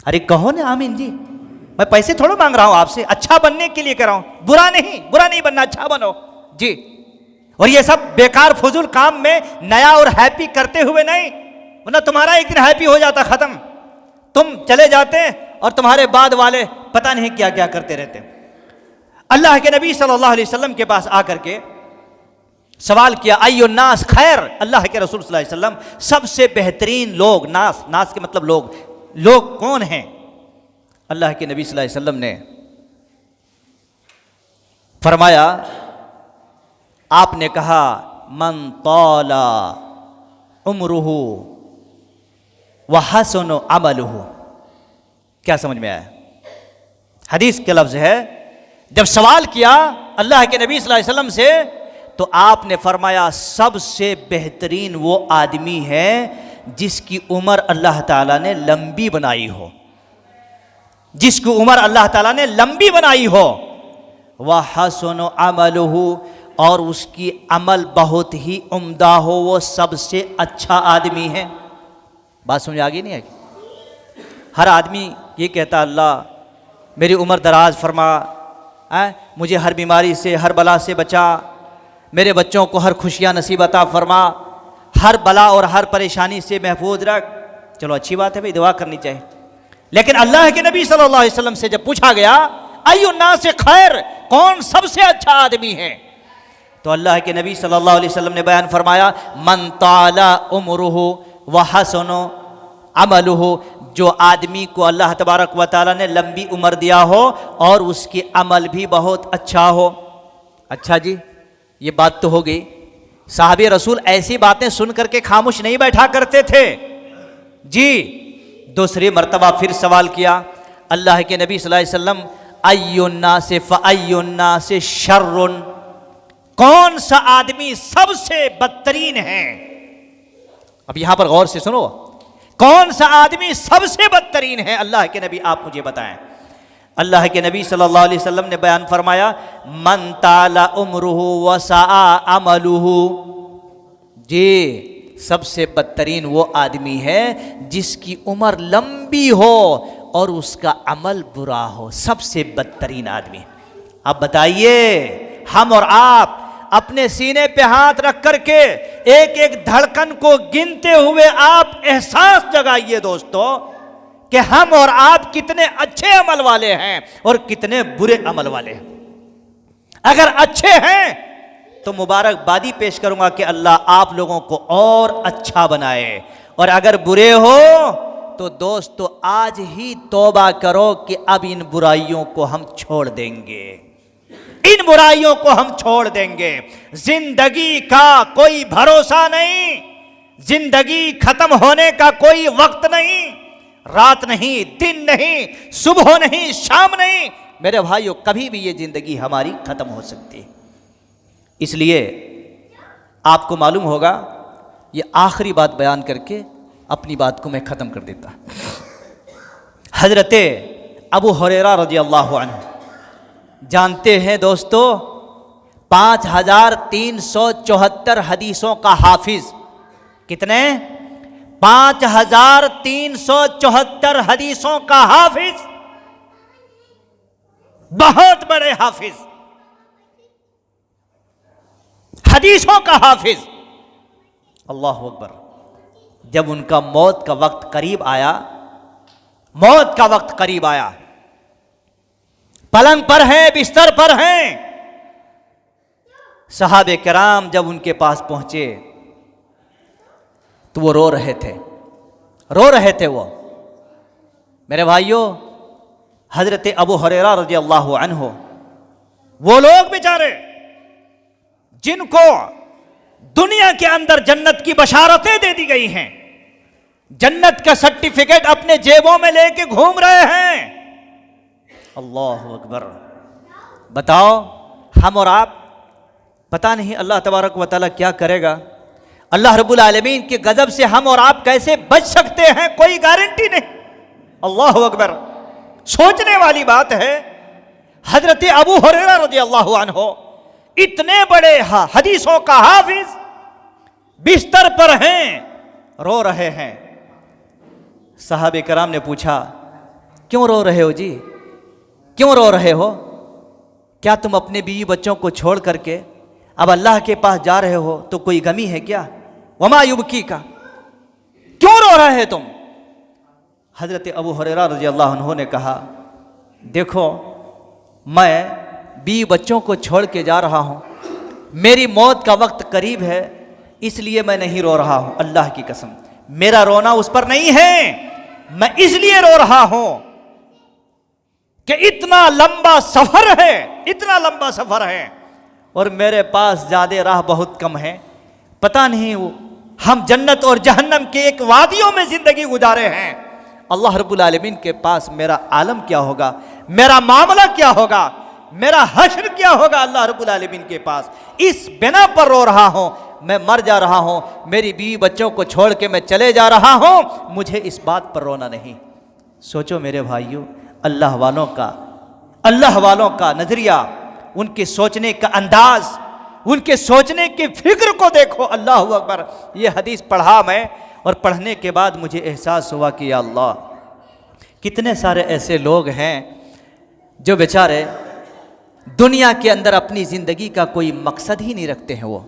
अरे कहो ना आमीन जी, मैं पैसे थोड़ा मांग रहा हूँ आपसे, अच्छा बनने के लिए कर रहा हूँ, बुरा नहीं बनना, अच्छा बनो जी। और ये सब बेकार फजूल काम में नया और हैप्पी करते हुए नहीं, वरना तुम्हारा एक दिन हैप्पी हो जाता, खत्म, तुम चले जाते और तुम्हारे बाद वाले पता नहीं क्या क्या करते रहते। अल्लाह के नबी सल्लल्लाहु अलैहि वसल्लम के पास आकर के सवाल किया, अय्युन्नास खैर, अल्लाह के रसूल सल्लल्लाहु अलैहि वसल्लम सबसे बेहतरीन लोग, नास के मतलब लोग कौन हैं? अल्लाह के नबी सल्लल्लाहु अलैहि वसल्लम ने फरमाया, आपने कहा मन तौला उम्रुहु व हसनु अमलुहु। क्या समझ में आया? हदीस के लफ्ज है, जब सवाल किया अल्लाह के नबी सल्लल्लाहु अलैहि वसल्लम से तो आपने फरमाया सबसे बेहतरीन वो आदमी है जिसकी उम्र अल्लाह ताला ने लंबी बनाई हो, जिसकी उम्र अल्लाह ताला ने लंबी बनाई हो। वह हसनु अमलुहु, और उसकी अमल बहुत ही उम्दा हो, वो सबसे अच्छा आदमी है। बात समझ आ गई नहीं आएगी? हर आदमी ये कहता अल्लाह मेरी उम्र दराज फरमा, मुझे हर बीमारी से, हर बला से बचा, मेरे बच्चों को हर खुशियाँ नसीब अता फरमा, हर बला और हर परेशानी से महफूज रख। चलो अच्छी बात है भाई, दुआ करनी चाहिए। लेकिन अल्लाह के नबी सल्लल्लाहु अलैहि वसल्लम से जब पूछा गया अय्युन्नास खैर, कौन सबसे अच्छा आदमी है, तो अल्लाह के नबी सल्लल्लाहु अलैहि वसल्लम ने बयान फरमाया, मन ताला उम्रुहु व हसनु अमलुहु, जो आदमी को अल्लाह तबारक व तआला ने लंबी उम्र दिया हो और उसकी अमल भी बहुत अच्छा हो। अच्छा जी, ये बात तो हो गई। साहबे रसूल ऐसी बातें सुन करके खामोश नहीं बैठा करते थे जी। दूसरी मर्तबा फिर सवाल किया अल्लाह के नबी सल्लल्लाहु अलैहि वसल्लम, अय्युन्नास फ़अय्युन्नास शर्रुन, कौन सा आदमी सबसे बदतरीन है? अब यहां पर गौर से सुनो, कौन सा आदमी सबसे बदतरीन है? अल्लाह के नबी आप मुझे बताएं। अल्लाह के नबी सल्लल्लाहु अलैहि वसल्लम ने बयान फरमाया, मन ताला उम्रुहु व साआ अमलुहु, जी सबसे बदतरीन वो आदमी है जिसकी उम्र लंबी हो और उसका अमल बुरा हो, सबसे बदतरीन आदमी। अब बताइए, हम और आप अपने सीने पे हाथ रख करके एक एक धड़कन को गिनते हुए आप एहसास जगाइए दोस्तों कि हम और आप कितने अच्छे अमल वाले हैं और कितने बुरे अमल वाले हैं। अगर अच्छे हैं तो मुबारकबादी पेश करूंगा कि अल्लाह आप लोगों को और अच्छा बनाए, और अगर बुरे हो तो दोस्तों आज ही तौबा करो कि अब इन बुराइयों को हम छोड़ देंगे, इन बुराइयों को हम छोड़ देंगे। जिंदगी का कोई भरोसा नहीं, जिंदगी खत्म होने का कोई वक्त नहीं, रात नहीं, दिन नहीं, सुबह नहीं, शाम नहीं। मेरे भाइयों, कभी भी ये जिंदगी हमारी खत्म हो सकती है। इसलिए आपको मालूम होगा, ये आखिरी बात बयान करके अपनी बात को मैं खत्म कर देता। हजरते अबू हुरैरा रज़ियल्लाहु अन्हु, जानते हैं दोस्तों 5374 हदीसों का हाफिज। कितने? 5374 हदीसों का हाफिज, बहुत बड़े हाफिज, हदीसों का हाफिज। अल्लाह अकबर। जब उनका मौत का वक्त करीब आया, मौत का वक्त करीब आया, पलंग पर हैं, बिस्तर पर हैं, सहाबे किराम जब उनके पास पहुंचे तो वो रो रहे थे वो। मेरे भाइयों, हजरत अबू हुरैरा रज़ी अल्लाहु अन्हु, वो लोग बेचारे जिनको दुनिया के अंदर जन्नत की बशारतें दे दी गई हैं, जन्नत का सर्टिफिकेट अपने जेबों में लेके घूम रहे हैं। अल्लाह अकबर। बताओ, हम और आप, पता नहीं अल्लाह तबारक व तआला क्या करेगा। अल्लाह रब्बुल आलमीन के गजब से हम और आप कैसे बच सकते हैं, कोई गारंटी नहीं। अल्लाह अकबर। सोचने वाली बात है। हजरत अबू हुरैरा रज़ियल्लाहु अन्हु, इतने बड़े हदीसों का हाफिज, बिस्तर पर हैं, रो रहे हैं। सहाबे कराम ने पूछा, क्यों रो रहे हो जी, क्यों रो रहे हो? क्या तुम अपने बीवी बच्चों को छोड़ करके अब अल्लाह के पास जा रहे हो तो कोई गमी है क्या? वमा युबकी का, क्यों रो रहे हैं तुम? हजरत अबू हुरैरा रज़ियल्लाहु अन्हु ने कहा, देखो मैं बीवी बच्चों को छोड़ के जा रहा हूँ, मेरी मौत का वक्त करीब है, इसलिए मैं नहीं रो रहा हूँ। अल्लाह की कसम, मेरा रोना उस पर नहीं है, मैं इसलिए रो रहा हूँ कि इतना लंबा सफर है और मेरे पास ज्यादा राह बहुत कम है। पता नहीं हम जन्नत और जहन्नम के एक वादियों में जिंदगी गुजारे हैं। अल्लाह रब्बुल आलमीन के पास मेरा आलम क्या होगा, मेरा मामला क्या होगा, मेरा हश्र क्या होगा अल्लाह रब्बुल आलमीन के पास। इस बिना पर रो रहा हूं, मैं मर जा रहा हूं, मेरी बीवी बच्चों को छोड़ के मैं चले जा रहा हूं, मुझे इस बात पर रोना नहीं। सोचो मेरे भाइयों, अल्लाह वालों का नजरिया, उनके सोचने का अंदाज, उनके सोचने की फिक्र को देखो। अल्लाह अकबर। ये हदीस पढ़ा मैं, और पढ़ने के बाद मुझे एहसास हुआ कि या अल्लाह, कितने सारे ऐसे लोग हैं जो बेचारे दुनिया के अंदर अपनी जिंदगी का कोई मकसद ही नहीं रखते हैं। वो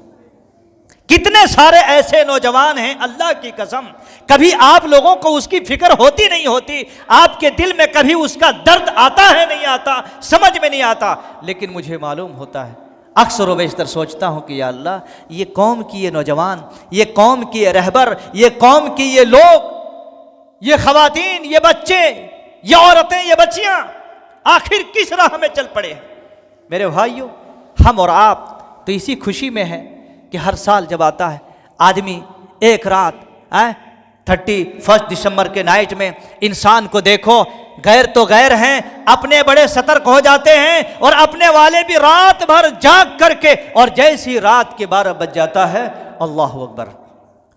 कितने सारे ऐसे नौजवान हैं, अल्लाह की कसम, कभी आप लोगों को उसकी फिक्र होती नहीं होती, आपके दिल में कभी उसका दर्द आता है नहीं आता, समझ में नहीं आता, लेकिन मुझे मालूम होता है, अक्सर व बेशतर सोचता हूं कि या अल्लाह, ये कौम की ये नौजवान, ये कौम की ये रहबर, ये कौम की ये लोग, ये खवातीन, ये बच्चे, ये औरतें, ये बच्चियां आखिर किस राह में चल पड़े हैं। मेरे भाइयों, हम और आप तो इसी खुशी में हैं कि हर साल जब आता है, आदमी एक रात 31 दिसंबर के नाइट में, इंसान को देखो, गैर तो गैर हैं, अपने बड़े सतर्क हो जाते हैं, और अपने वाले भी रात भर जाग करके, और जैसी रात के 12 बज जाता है, अल्लाह अकबर,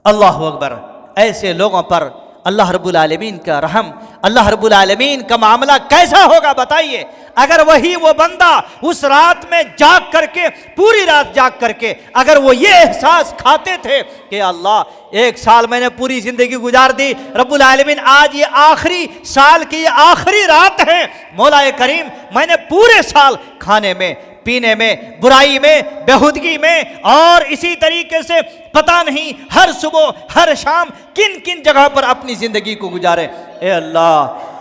अल्लाह अकबर। ऐसे लोगों पर अल्लाह रब्बुल आलमीन का रहम, अल्लाह रब्बुल आलमीन का मामला कैसा होगा बताइए। अगर वो बंदा उस रात में जाग करके, पूरी रात जाग करके, अगर वो ये एहसास खाते थे कि अल्लाह, एक साल मैंने पूरी जिंदगी गुजार दी, रब्बुल आलमीन आज ये आखिरी साल की ये आखिरी रात है, मौलाए करीम मैंने पूरे साल खाने में, पीने में, बुराई में, बेहुदगी में, और इसी तरीके से पता नहीं हर सुबह हर शाम किन किन जगह पर अपनी जिंदगी को गुजारे। ए अल्लाह,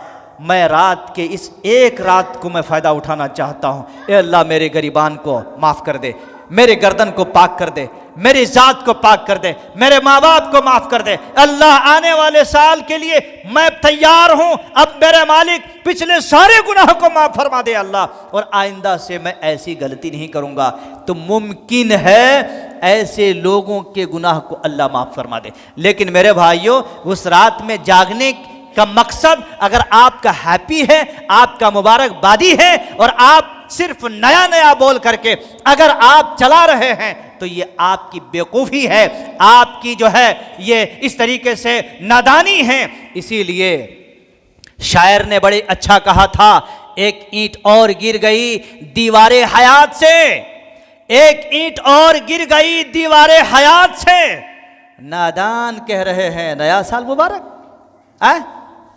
मैं रात के इस एक रात को मैं फ़ायदा उठाना चाहता हूँ। ए अल्लाह, मेरे गरीबान को माफ़ कर दे, मेरे गर्दन को पाक कर दे, मेरी ज़ात को पाक कर दे, मेरे माँ बाप को माफ़ कर दे। अल्लाह, आने वाले साल के लिए मैं तैयार हूँ, अब मेरे मालिक पिछले सारे गुनाह को माफ़ फरमा दे अल्लाह, और आइंदा से मैं ऐसी गलती नहीं करूँगा। तो मुमकिन है ऐसे लोगों के गुनाह को अल्लाह माफ़ फरमा दे। लेकिन मेरे भाइयों, उस रात में जागने का मकसद अगर आपका हैप्पी है, आपका मुबारकबादी है, और आप सिर्फ नया नया बोल करके अगर आप चला रहे हैं, तो ये आपकी बेवकूफ़ी है, आपकी जो है ये इस तरीके से नादानी है। इसीलिए शायर ने बड़े अच्छा कहा था, एक ईंट और गिर गई दीवारे हयात से, एक ईंट और गिर गई दीवारे हयात से, नादान कह रहे हैं नया साल मुबारक।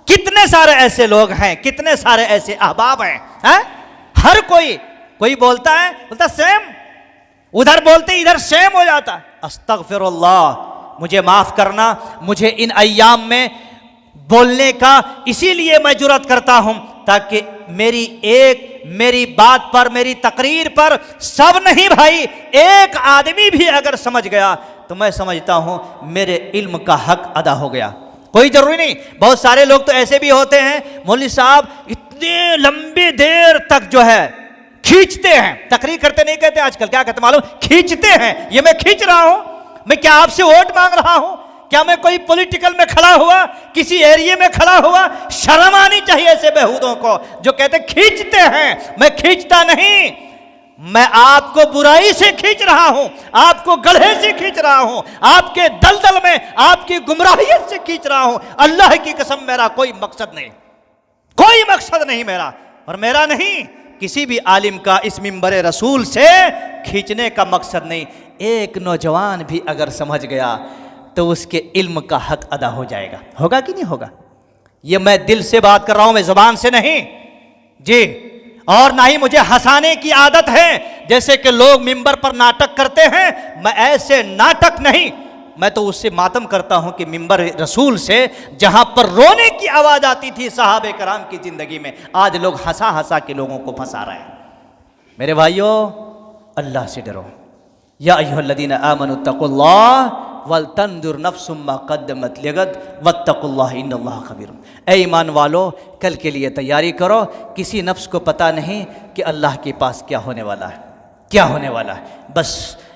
कितने सारे ऐसे लोग हैं, कितने सारे ऐसे अहबाब हैं, हर कोई बोलता सेम, उधर बोलते इधर सेम हो जाता है। अस्तगफिरुल्लाह, मुझे माफ करना, मुझे इन अय्याम में बोलने का इसीलिए मैं जुर्रत करता हूं ताकि मेरी बात पर, मेरी तकरीर पर सब नहीं भाई, एक आदमी भी अगर समझ गया तो मैं समझता हूं मेरे इल्म का हक अदा हो गया। कोई जरूरी नहीं, बहुत सारे लोग तो ऐसे भी होते हैं मौलवी साहब इतने लंबी देर तक जो है खींचते हैं, तकरीर करते नहीं कहते आजकल, क्या कहते मालूम, खींचते हैं। ये मैं खींच रहा हूं, मैं क्या आपसे वोट मांग रहा हूं? क्या मैं कोई पॉलिटिकल में खड़ा हुआ, किसी एरिया में खड़ा हुआ? शर्म आनी चाहिए ऐसे बेहूदों को जो कहते खींचते हैं। मैं खींचता नहीं, मैं आपको बुराई से खींच रहा हूं, आपको गड्ढे से खींच रहा हूं, आपके दलदल में आपकी गुमराहियत से खींच रहा हूं। अल्लाह की कसम मेरा कोई मकसद नहीं, कोई मकसद नहीं मेरा, और मेरा नहीं किसी भी आलिम का इस मिंबर रसूल से खींचने का मकसद नहीं। एक नौजवान भी अगर समझ गया तो उसके इल्म का हक अदा हो जाएगा। होगा कि नहीं होगा? ये मैं दिल से बात कर रहा हूं, मैं जुबान से नहीं जी। और ना ही मुझे हंसाने की आदत है, जैसे कि लोग मिंबर पर नाटक करते हैं, मैं ऐसे नाटक नहीं, मैं तो उससे मातम करता हूं कि मिंबर रसूल से जहां पर रोने की आवाज आती थी साहबे कराम की जिंदगी में, आज लोग हंसा हंसा के लोगों को फंसा रहे हैं। मेरे भाइयों, अल्लाह से डरो। या अय्युहल्लज़ीना आमनु तक़ुल्लाह वल तंजुर नफ्सुम मा क़द्दमत लिगद वत्तक़ुल्लाह इन्नल्लाह ख़बीर। ऐ ईमान वालो, कल के लिए तैयारी करो। किसी नफ्स को पता नहीं कि अल्लाह के पास क्या होने वाला है, क्या होने वाला है। बस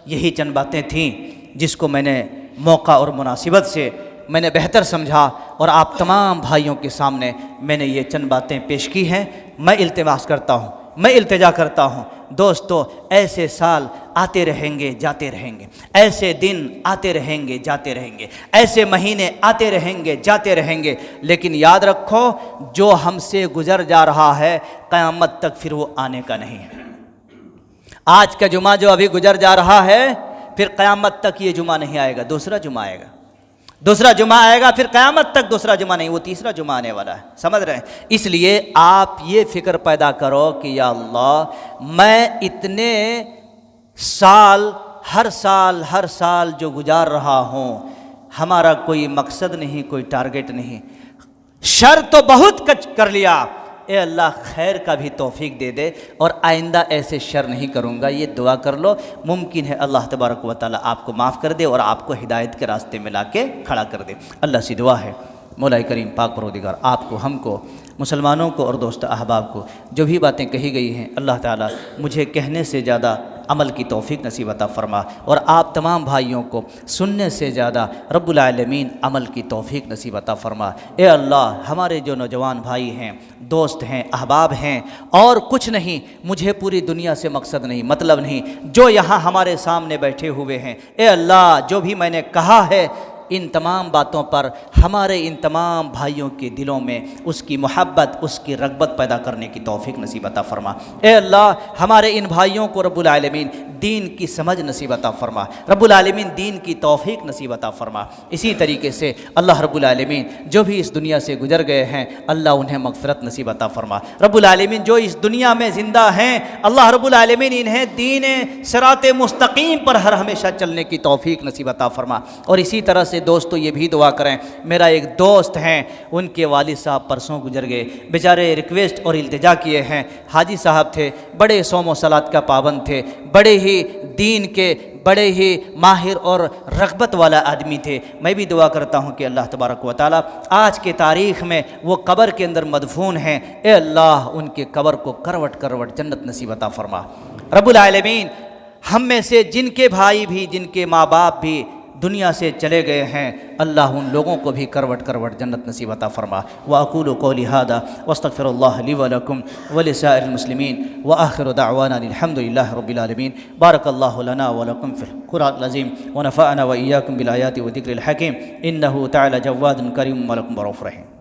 यही चंद बातें थीं जिसको मैंने मौका और मुनासिबत से मैंने बेहतर समझा, और आप तमाम भाइयों के सामने मैंने ये चंद बातें पेश की हैं। मैं इल्तिमास करता हूँ, मैं इल्तिजा करता हूँ दोस्तों, ऐसे साल आते रहेंगे जाते रहेंगे, ऐसे दिन आते रहेंगे जाते रहेंगे, ऐसे महीने आते रहेंगे जाते रहेंगे, लेकिन याद रखो जो हमसे गुजर जा रहा है क़यामत तक फिर वो आने का नहीं है। आज का जुमा जो अभी गुजर जा रहा है, फिर क़यामत तक ये जुमा नहीं आएगा, दूसरा जुमा आएगा, दूसरा जुमा आएगा, फिर क़यामत तक दूसरा जुमा नहीं, वो तीसरा जुमा आने वाला है। समझ रहे हैं? इसलिए आप ये फिक्र पैदा करो कि या अल्लाह, मैं इतने साल हर साल जो गुजार रहा हूँ, हमारा कोई मकसद नहीं, कोई टारगेट नहीं, शर तो बहुत कच कर लिया, ए अल्लाह खैर का भी तौफीक दे दे, और आइंदा ऐसे शर नहीं करूँगा। ये दुआ कर लो, मुमकिन है अल्लाह तबारक व तआला आपको माफ़ कर दे और आपको हिदायत के रास्ते में ला के खड़ा कर दे। अल्लाह से दुआ है मौला करीम पाक परवरदिगार आपको, हमको, मुसलमानों को और दोस्त अहबाब को जो भी बातें कही गई हैं, अल्लाह ताला मुझे कहने से ज़्यादा अमल की तौफीक नसीब अता फरमा, और आप तमाम भाइयों को सुनने से ज़्यादा रब्बुल आलमीन अमल की तौफीक नसीब अता फरमा। ए अल्लाह, हमारे जो नौजवान भाई हैं, दोस्त हैं, अहबाब हैं, और कुछ नहीं, मुझे पूरी दुनिया से मकसद नहीं, मतलब नहीं, जो यहाँ हमारे सामने बैठे हुए हैं, ए अल्लाह, जो भी मैंने कहा है इन तमाम बातों पर हमारे इन तमाम भाइयों के दिलों में उसकी मोहब्बत, उसकी रग़बत पैदा करने की तौफीक नसीब अता फरमा। ए अल्लाह, हमारे इन भाइयों को रब्बुल आलमीन दीन की समझ नसीब अता फरमा, रब्बुल आलमीन दीन की तौफीक नसीब अता फरमा। इसी तरीके से अल्लाह रब्बुल आलमीन जो भी इस दुनिया से गुजर गए हैं, अल्लाह उन्हें मग़फ़िरत नसीब अता फरमा। रब्बुल आलमीन जो इस दुनिया में ज़िंदा हैं, अल्लाह रब्बुल आलमीन इन्हें दीन सिराते मुस्तकीम पर हर हमेशा चलने की तौफीक नसीब अता फरमा। और इसी तरह से दोस्तों ये भी दुआ करें, मेरा एक दोस्त हैं, उनके वालिद साहब परसों गुजर गए, बेचारे रिक्वेस्ट और इल्तिजा किए हैं, हाजी साहब थे, बड़े सौम सलात का पाबंद थे, बड़े ही दीन के बड़े ही माहिर और रग़बत वाला आदमी थे। मैं भी दुआ करता हूँ कि अल्लाह तबारक व तआला आज के तारीख़ में वो कब्र के अंदर मदफून हैं, ए अल्लाह उनके कब्र को करवट करवट जन्नत नसीब अता फरमा। रब्बुल आलमीन हम में से जिनके भाई भी, जिनके माँ बाप भी दुनिया से चले गए हैं, अल्लाह उन लोगों को भी करवट करवट जन्नत नसीब अता फरमा। व अक़ूलु क़ौली हादा वस्तग़फ़िरुल्लाह ली व लकुम व लिसाइरिल मुस्लिमीन व आखिरु दअवाना अल्हम्दुलिल्लाहि रब्बिल आलमीन। बारकल्लाहु लना व लकुम फ़िल क़ुरआनिल अज़ीम व नफ़अना व इय्याकुम बिल आयाति व ज़िक्रिल हकीम। इन्नहु तआला जव्वादुन करीमुन व लकुम रऊफ़ुर रहीम।